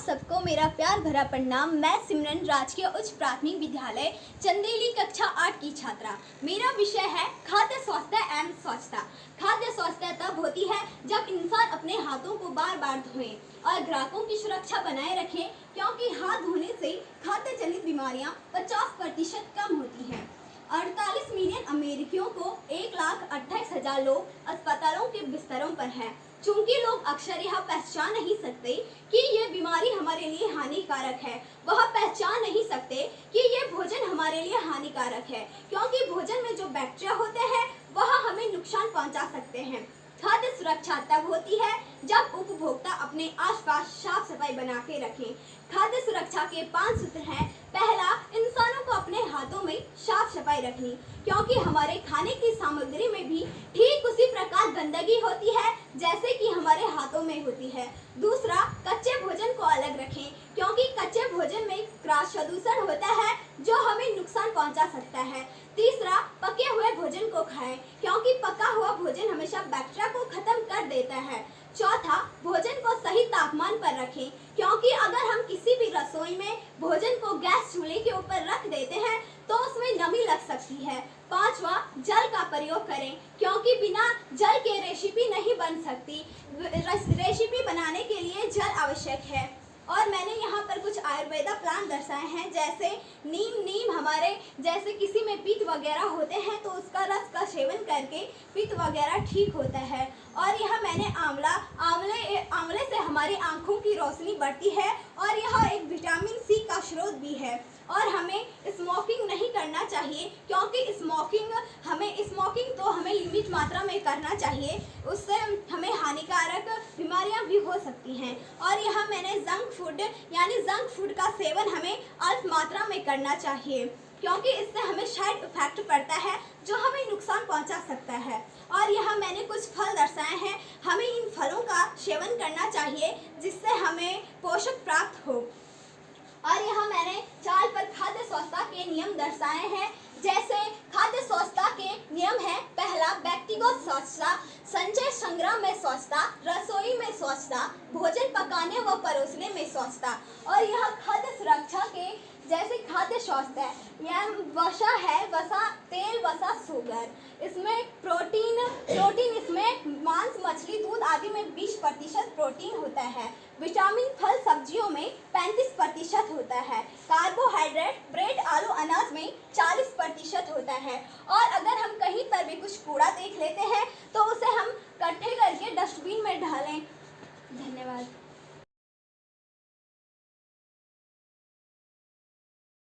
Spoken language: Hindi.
सबको मेरा प्यार भरा प्रणाम। मैं सिमरन राजकीय उच्च प्राथमिक विद्यालय चंदेली कक्षा 8 की छात्रा। मेरा विषय है खाद्य स्वास्थ्य एवं स्वच्छता। खाद्य स्वच्छता तब होती है जब इंसान अपने हाथों को बार बार धोए और ग्राहकों की सुरक्षा बनाए रखे, क्योंकि हाथ धोने से खाद्य जनित बीमारियां 50% कम होती हैं। 48 मिलियन अमेरिकियों को 1,28,000 लोग अस्पतालों के बिस्तरों पर हैं। चूंकि लोग अक्सर यह पहचान नहीं सकते कि ये बीमारी हमारे लिए हानिकारक है, वह पहचान नहीं सकते कि ये भोजन हमारे लिए हानिकारक है, क्योंकि भोजन में जो बैक्टीरिया होते हैं वह हमें नुकसान पहुंचा सकते हैं। खाद्य सुरक्षा तब होती है जब उपभोक्ता अपने आसपास साफ सफाई बना के रखें। खाद्य सुरक्षा के 5 सूत्र हैं। पहला, इंसानों को अपने हाथों में साफ सफाई रखनी, क्योंकि हमारे खाने की सामग्री में भी ठीक उसी प्रकार गंदगी होती है जैसे कि हमारे हाथों में होती है। दूसरा, कच्चे भोजन को अलग रखें, क्योंकि कच्चे भोजन में प्रदूषण होता है जो हमें नुकसान पहुंचा सकता है। तीसरा, पके हुए भोजन को खाएं, क्योंकि पका हुआ भोजन हमेशा बैक्टीरिया को खत्म कर देता है। चौथा, भोजन को सही तापमान पर रखें, क्योंकि अगर हम किसी भी रसोई में भोजन को गैस चूल्हे के ऊपर रख देते हैं तो उसमें नमी लग सकती है। पांचवा, जल का प्रयोग करें, क्योंकि बिना जल के रेसिपी नहीं बन सकती। रेसिपी बनाने के लिए जल आवश्यक है। और मैंने यहाँ पर कुछ आयुर्वेदा प्लांट दर्शाए हैं, जैसे नीम हमारे जैसे किसी में पित्त वगैरह होते हैं तो उसका रस का सेवन करके पित्त वगैरह ठीक होता है। और यह मैंने आंवले से हमारी आँखों की रोशनी बढ़ती है और यह एक विटामिन सी का स्रोत भी है। और हमें स्मोकिंग नहीं करना चाहिए, क्योंकि स्मोकिंग तो हमें लिमिट मात्रा में करना चाहिए, उससे हमें हानिकारक बीमारियां भी हो सकती हैं। और यह मैंने जंक फूड का सेवन हमें अल्प मात्रा में करना चाहिए, क्योंकि इससे हमें साइड इफेक्ट पड़ता है जो हमें नुकसान पहुंचा सकता है। और यहाँ मैंने कुछ फल दर्शाए हैं, हमें इन फलों का सेवन करना चाहिए जिससे हमें पोषक प्राप्त हो। और यहाँ मैंने चार्ट पर खाद्य स्वच्छता के नियम दर्शाए हैं, जैसे खाद्य स्वच्छता के नियम है। पहला, व्यक्तिगत स्वच्छता, संचय संग्रह में स्वच्छता, रसोई में स्वच्छता, भोजन पकाने व परोसने में स्वच्छता। और यह खाद्य सुरक्षा के जैसे खाद्य स्वच्छता यह वसा है, वसा तेल, वसा शुगर, इसमें प्रोटीन इसमें मांस, मछली, दूध आदि में 20% प्रोटीन होता है। विटामिन फल सब्जियों में 35% होता है। कार्बोहाइड्रेट ब्रेड, आलू, अनाज में 40% होता है। और अगर हम कहीं पर भी कुछ कूड़ा देख लेते हैं तो उसे हम इकट्ठे करके डस्टबिन में डालें। धन्यवाद।